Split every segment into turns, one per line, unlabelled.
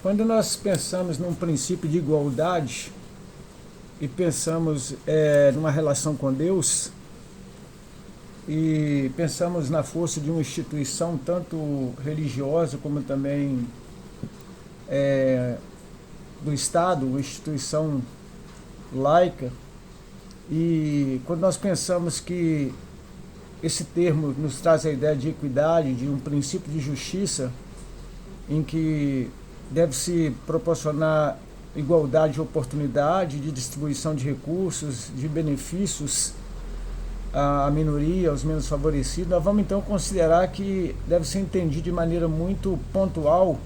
Quando nós pensamos num princípio de igualdade e pensamos numa relação com Deus e pensamos na força de uma instituição tanto religiosa como também do Estado, uma instituição laica, e quando nós pensamos que esse termo nos traz a ideia de equidade, de um princípio de justiça, em que deve-se proporcionar igualdade de oportunidade, de distribuição de recursos, de benefícios à minoria, aos menos favorecidos, nós vamos então considerar que deve ser entendido de maneira muito pontual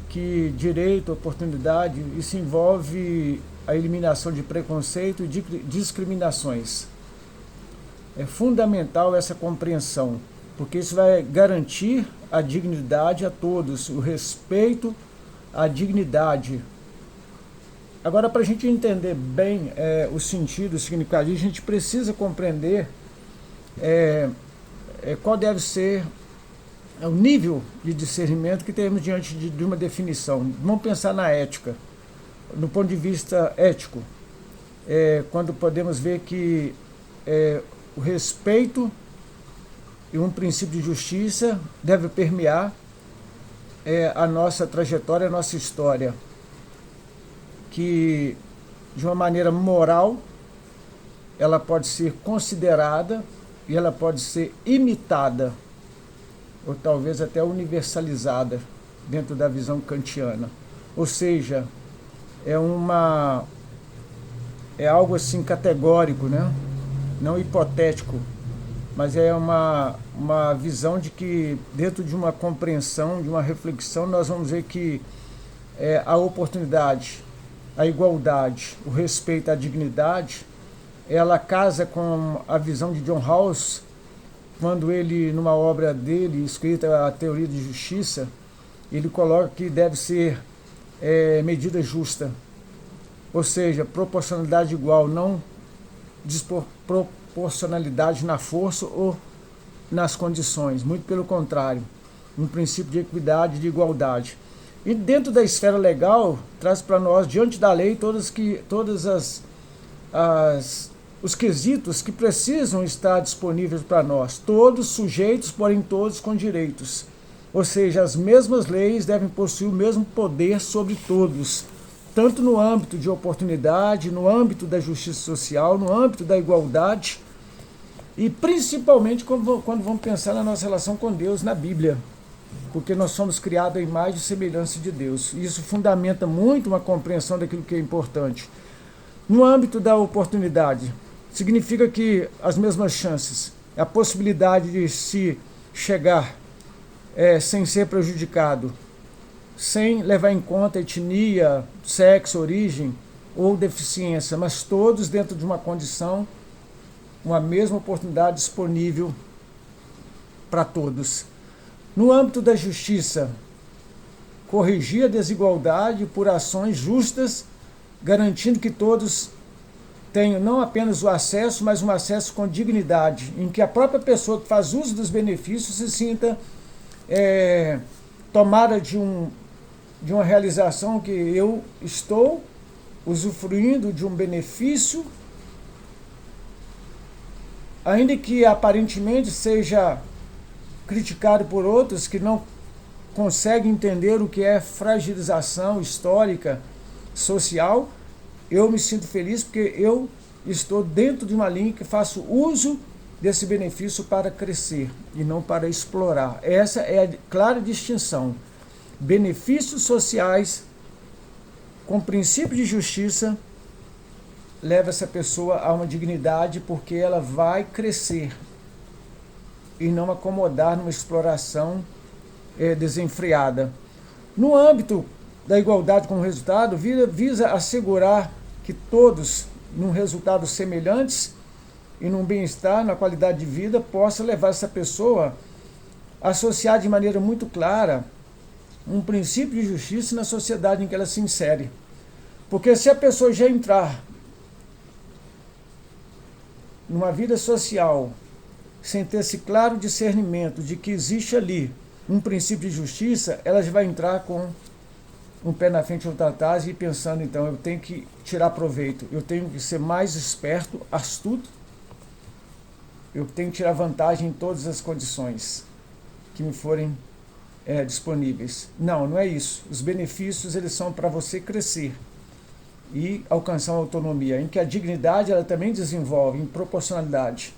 que direito, oportunidade, isso envolve a eliminação de preconceito e de discriminações. É fundamental essa compreensão, porque isso vai garantir a dignidade a todos, o respeito à dignidade. Agora, para a gente entender bem o sentido, o significado, a gente precisa compreender qual deve ser o nível de discernimento que temos diante de uma definição. Vamos pensar na ética, no ponto de vista ético, quando podemos ver que o respeito e um princípio de justiça deve permear a nossa trajetória, a nossa história, que de uma maneira moral ela pode ser considerada e ela pode ser imitada, ou talvez até universalizada dentro da visão kantiana. Ou seja, é algo assim categórico, né? Não hipotético, mas é uma visão de que dentro de uma compreensão, de uma reflexão, nós vamos ver que a oportunidade, a igualdade, o respeito à dignidade, ela casa com a visão de John Rawls, quando ele, numa obra dele, escrita A Teoria de Justiça, ele coloca que deve ser medida justa, ou seja, proporcionalidade igual, não desproporcionalidade na força ou nas condições, muito pelo contrário, um princípio de equidade e de igualdade. E dentro da esfera legal, traz para nós, diante da lei, todos os quesitos que precisam estar disponíveis para nós, todos sujeitos, porém todos com direitos. Ou seja, as mesmas leis devem possuir o mesmo poder sobre todos, tanto no âmbito de oportunidade, no âmbito da justiça social, no âmbito da igualdade, e principalmente quando vamos pensar na nossa relação com Deus na Bíblia, porque nós somos criados à imagem e semelhança de Deus. Isso fundamenta muito uma compreensão daquilo que é importante. No âmbito da oportunidade, significa que as mesmas chances, a possibilidade de se chegar sem ser prejudicado, sem levar em conta etnia, sexo, origem ou deficiência, mas todos dentro de uma condição, uma mesma oportunidade disponível para todos. No âmbito da justiça, corrigir a desigualdade por ações justas, garantindo que todos tenham não apenas o acesso, mas um acesso com dignidade, em que a própria pessoa que faz uso dos benefícios se sinta tomada de uma realização que eu estou usufruindo de um benefício, ainda que aparentemente seja criticado por outros que não conseguem entender o que é fragilização histórica, social. Eu me sinto feliz porque eu estou dentro de uma linha que faço uso desse benefício para crescer e não para explorar. Essa é a clara distinção. Benefícios sociais com princípio de justiça leva essa pessoa a uma dignidade, porque ela vai crescer e não acomodar numa exploração desenfreada. No âmbito da igualdade como resultado, visa assegurar que todos, num resultado semelhantes e num bem-estar, na qualidade de vida, possa levar essa pessoa a associar de maneira muito clara um princípio de justiça na sociedade em que ela se insere. Porque se a pessoa já entrar numa vida social sem ter esse claro discernimento de que existe ali um princípio de justiça, ela já vai entrar com um pé na frente e outro atrás e pensando, então, eu tenho que tirar proveito, eu tenho que ser mais esperto, astuto, eu tenho que tirar vantagem em todas as condições que me forem disponíveis. Não, não é isso. Os benefícios, eles são para você crescer e alcançar uma autonomia, em que a dignidade, ela também desenvolve em proporcionalidade.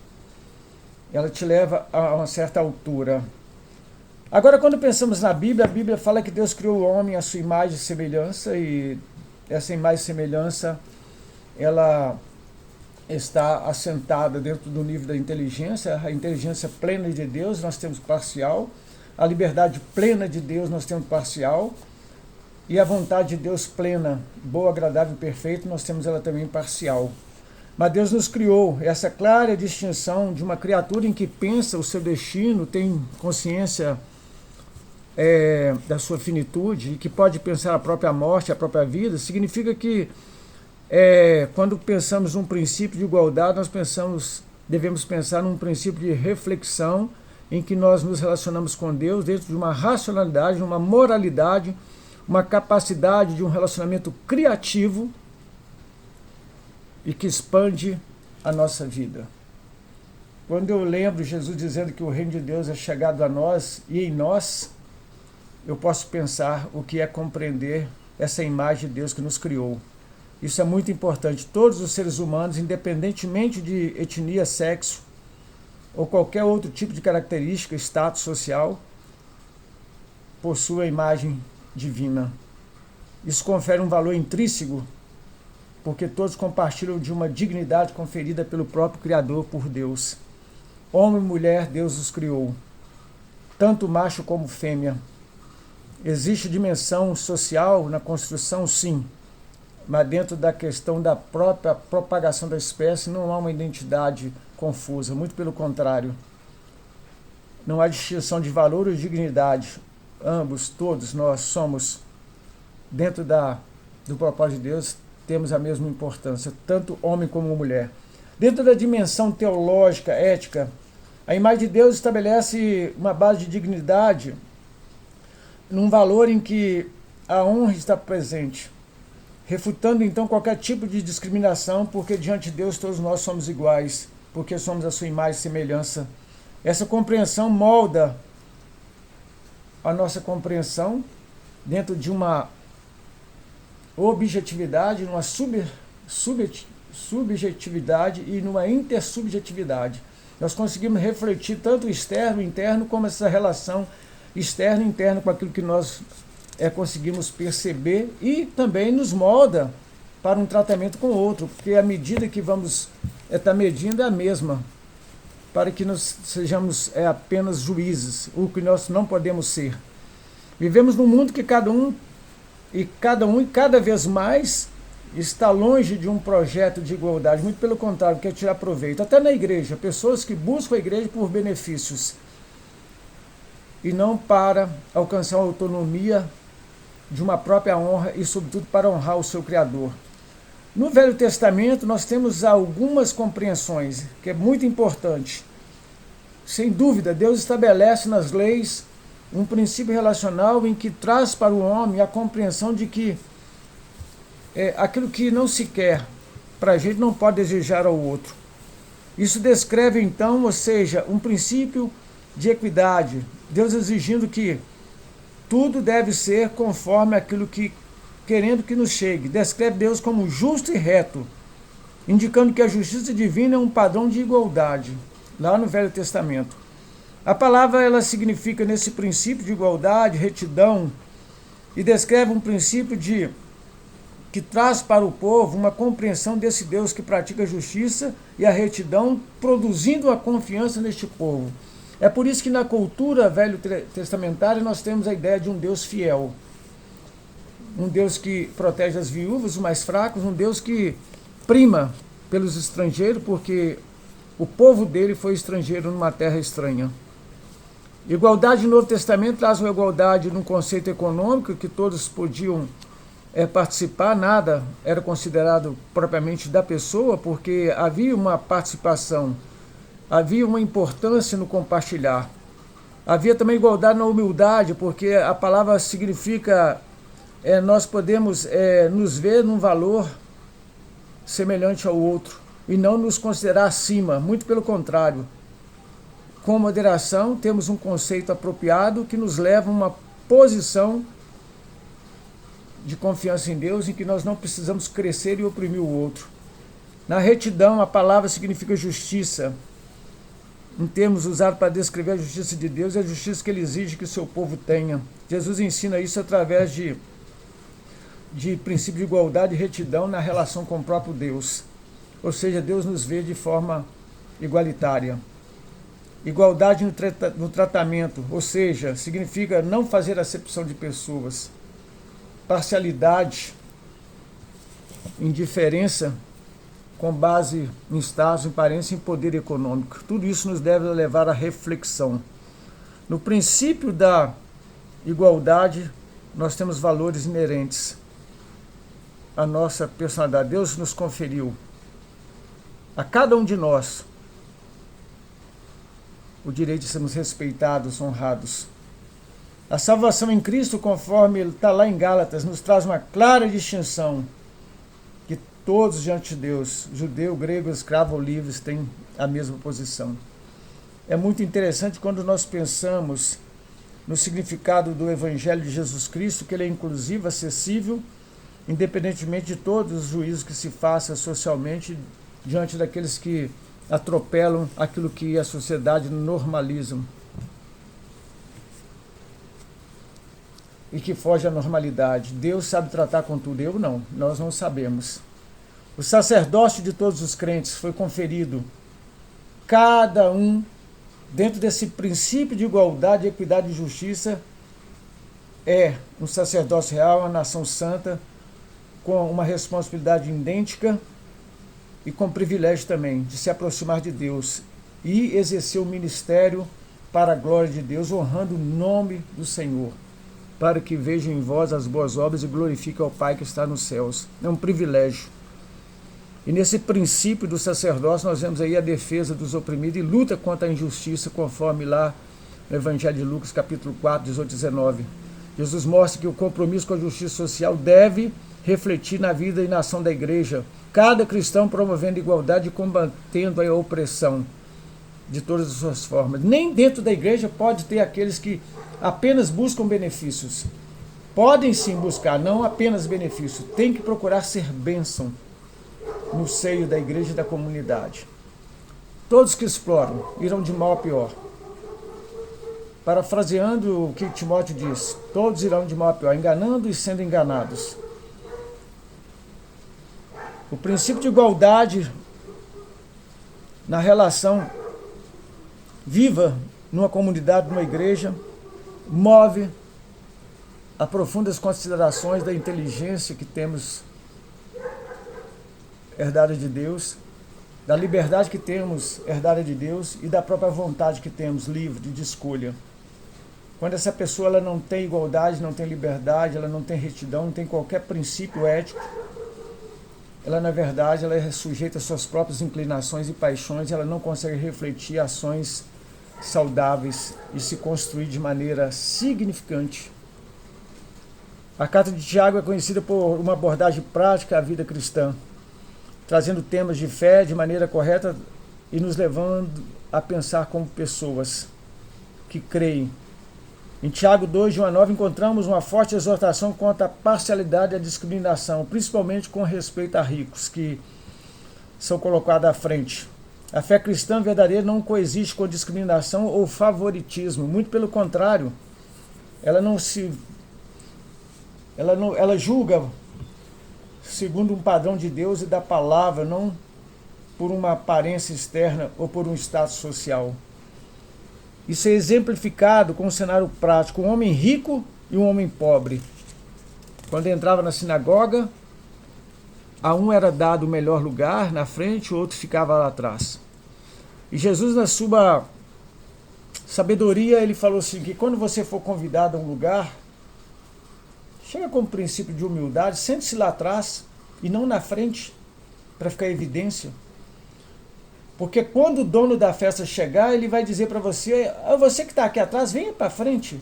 Ela te leva a uma certa altura. Agora, quando pensamos na Bíblia, a Bíblia fala que Deus criou o homem à sua imagem e semelhança, e essa imagem e semelhança, ela está assentada dentro do nível da inteligência. A inteligência plena de Deus nós temos parcial, a liberdade plena de Deus nós temos parcial, e a vontade de Deus plena, boa, agradável e perfeita, nós temos ela também parcial. Mas Deus nos criou essa clara distinção de uma criatura em que pensa o seu destino, tem consciência da sua finitude, e que pode pensar a própria morte, a própria vida. Significa que quando pensamos num princípio de igualdade, devemos pensar num princípio de reflexão, em que nós nos relacionamos com Deus dentro de uma racionalidade, uma moralidade, uma capacidade de um relacionamento criativo e que expande a nossa vida. Quando eu lembro Jesus dizendo que o reino de Deus é chegado a nós e em nós, eu posso pensar o que é compreender essa imagem de Deus que nos criou. Isso é muito importante. Todos os seres humanos, independentemente de etnia, sexo ou qualquer outro tipo de característica, status social, possuem a imagem divina. Isso confere um valor intrínseco, porque todos compartilham de uma dignidade conferida pelo próprio Criador, por Deus. Homem e mulher, Deus os criou, tanto macho como fêmea. Existe dimensão social na construção? Sim, mas dentro da questão da própria propagação da espécie não há uma identidade confusa, muito pelo contrário. Não há distinção de valor ou dignidade. Ambos, todos nós somos, dentro do propósito de Deus, temos a mesma importância, tanto homem como mulher. Dentro da dimensão teológica, ética, a imagem de Deus estabelece uma base de dignidade num valor em que a honra está presente, refutando então qualquer tipo de discriminação, porque diante de Deus todos nós somos iguais, porque somos a sua imagem e semelhança. Essa compreensão molda a nossa compreensão dentro de uma objetividade, numa subjetividade e numa intersubjetividade. Nós conseguimos refletir tanto o externo e o interno, como essa relação externo e interno com aquilo que nós conseguimos perceber, e também nos molda para um tratamento com o outro, porque a medida que vamos estar medindo é a mesma, para que nós sejamos apenas juízes, o que nós não podemos ser. Vivemos num mundo que cada um e cada vez mais está longe de um projeto de igualdade, muito pelo contrário, quer tirar proveito. Até na igreja, pessoas que buscam a igreja por benefícios e não para alcançar a autonomia de uma própria honra e, sobretudo, para honrar o seu Criador. No Velho Testamento, nós temos algumas compreensões, que é muito importante. Sem dúvida, Deus estabelece nas leis um princípio relacional em que traz para o homem a compreensão de que aquilo que não se quer para a gente não pode desejar ao outro. Isso descreve, então, ou seja, um princípio de equidade. Deus exigindo que tudo deve ser conforme aquilo que querendo que nos chegue. Descreve Deus como justo e reto, indicando que a justiça divina é um padrão de igualdade, lá no Velho Testamento. A palavra, ela significa, nesse princípio de igualdade, retidão, e descreve um princípio que traz para o povo uma compreensão desse Deus que pratica a justiça e a retidão, produzindo a confiança neste povo. É por isso que na cultura velho-testamentária nós temos a ideia de um Deus fiel. Um Deus que protege as viúvas, os mais fracos, um Deus que prima pelos estrangeiros, porque o povo dele foi estrangeiro numa terra estranha. Igualdade no Novo Testamento traz uma igualdade num conceito econômico, que todos podiam participar, nada era considerado propriamente da pessoa, porque havia uma participação, havia uma importância no compartilhar. Havia também igualdade na humildade, porque a palavra significa nós podemos nos ver num valor semelhante ao outro e não nos considerar acima, muito pelo contrário. Com moderação, temos um conceito apropriado que nos leva a uma posição de confiança em Deus, em que nós não precisamos crescer e oprimir o outro. Na retidão, a palavra significa justiça. Em termos usados para descrever a justiça de Deus, é a justiça que ele exige que o seu povo tenha. Jesus ensina isso através de princípio de igualdade e retidão na relação com o próprio Deus. Ou seja, Deus nos vê de forma igualitária. Igualdade no tratamento, ou seja, significa não fazer acepção de pessoas. Parcialidade, indiferença com base em status, em aparência e em poder econômico. Tudo isso nos deve levar à reflexão. No princípio da igualdade, nós temos valores inerentes à nossa personalidade. Deus nos conferiu a cada um de nós o direito de sermos respeitados, honrados. A salvação em Cristo, conforme ele está lá em Gálatas, nos traz uma clara distinção que todos diante de Deus, judeu, grego, escravo ou livres, têm a mesma posição. É muito interessante quando nós pensamos no significado do Evangelho de Jesus Cristo, que ele é inclusivo, acessível, independentemente de todos os juízos que se façam socialmente diante daqueles que atropelam aquilo que a sociedade normaliza e que foge à normalidade. Deus sabe tratar com tudo, eu não, nós não sabemos. O sacerdócio de todos os crentes foi conferido, cada um, dentro desse princípio de igualdade, equidade e justiça, é um sacerdócio real, uma nação santa, com uma responsabilidade idêntica e com privilégio também de se aproximar de Deus e exercer o ministério para a glória de Deus, honrando o nome do Senhor, para que vejam em vós as boas obras e glorifiquem ao Pai que está nos céus. É um privilégio. E nesse princípio do sacerdócio nós vemos aí a defesa dos oprimidos e luta contra a injustiça, conforme lá no Evangelho de Lucas, capítulo 4, 18 e 19. Jesus mostra que o compromisso com a justiça social deve refletir na vida e na ação da igreja, cada cristão promovendo igualdade e combatendo a opressão de todas as suas formas. Nem dentro da igreja pode ter aqueles que apenas buscam benefícios. Podem sim buscar, não apenas benefício, tem que procurar ser bênção no seio da igreja e da comunidade. Todos que exploram irão de mal a pior. Parafraseando o que Timóteo diz, todos irão de mal a pior, enganando e sendo enganados. O princípio de igualdade na relação viva numa comunidade, numa igreja, move a profundas considerações da inteligência que temos herdada de Deus, da liberdade que temos herdada de Deus e da própria vontade que temos livre de escolha. Quando essa pessoa ela não tem igualdade, não tem liberdade, ela não tem retidão, não tem qualquer princípio ético, ela na verdade ela é sujeita às suas próprias inclinações e paixões, ela não consegue refletir ações saudáveis e se construir de maneira significante. A carta de Tiago é conhecida por uma abordagem prática à vida cristã, trazendo temas de fé de maneira correta e nos levando a pensar como pessoas que creem. Em Tiago 2, de 1 a 9, encontramos uma forte exortação contra a parcialidade e a discriminação, principalmente com respeito a ricos, que são colocados à frente. A fé cristã verdadeira não coexiste com discriminação ou favoritismo, muito pelo contrário, ela julga segundo um padrão de Deus e da palavra, não por uma aparência externa ou por um status social. Isso é exemplificado com um cenário prático, um homem rico e um homem pobre. Quando entrava na sinagoga, a um era dado o melhor lugar na frente, o outro ficava lá atrás. E Jesus, na sua sabedoria, ele falou assim, que quando você for convidado a um lugar, chega com o princípio de humildade, sente-se lá atrás e não na frente, para ficar em evidência. Porque quando o dono da festa chegar, ele vai dizer para você, você que está aqui atrás, venha para frente.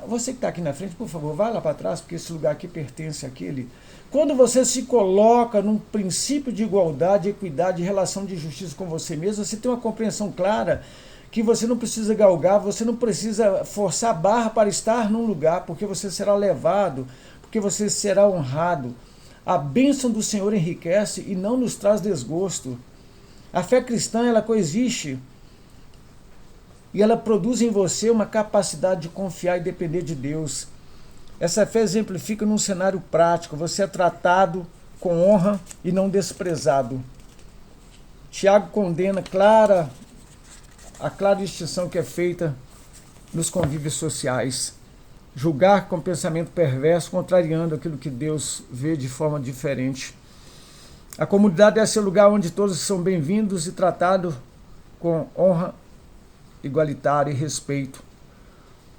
Você que está aqui na frente, por favor, vai lá para trás, porque esse lugar aqui pertence àquele. Quando você se coloca num princípio de igualdade, equidade, relação de justiça com você mesmo, você tem uma compreensão clara que você não precisa galgar, você não precisa forçar a barra para estar num lugar, porque você será levado, porque você será honrado. A bênção do Senhor enriquece e não nos traz desgosto. A fé cristã, ela coexiste e ela produz em você uma capacidade de confiar e depender de Deus. Essa fé exemplifica num cenário prático. Você é tratado com honra e não desprezado. Tiago condena a clara distinção que é feita nos convívios sociais. Julgar com pensamento perverso, contrariando aquilo que Deus vê de forma diferente. A comunidade deve ser o lugar onde todos são bem-vindos e tratados com honra igualitária e respeito,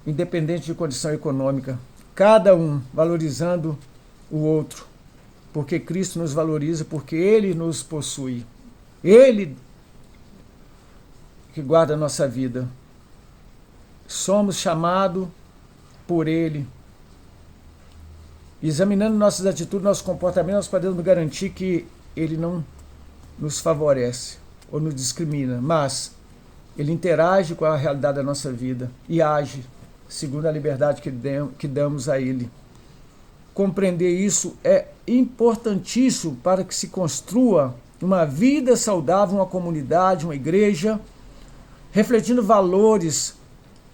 independente de condição econômica. Cada um valorizando o outro, porque Cristo nos valoriza, porque Ele nos possui. Ele que guarda a nossa vida. Somos chamados por Ele. Examinando nossas atitudes, nosso comportamento, nós podemos garantir que Ele não nos favorece ou nos discrimina, mas Ele interage com a realidade da nossa vida e age segundo a liberdade que damos a Ele. Compreender isso é importantíssimo para que se construa uma vida saudável, uma comunidade, uma igreja, refletindo valores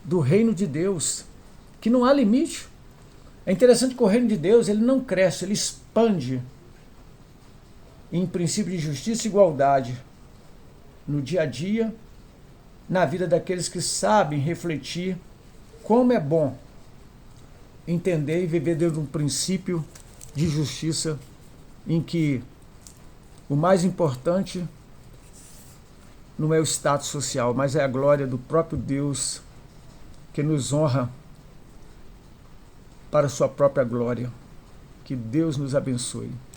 do reino de Deus, que não há limite. É interessante que o reino de Deus ele não cresce, ele expande em princípio de justiça e igualdade no dia a dia, na vida daqueles que sabem refletir como é bom entender e viver dentro de um princípio de justiça em que o mais importante não é o status social, mas é a glória do próprio Deus que nos honra para a sua própria glória. Que Deus nos abençoe.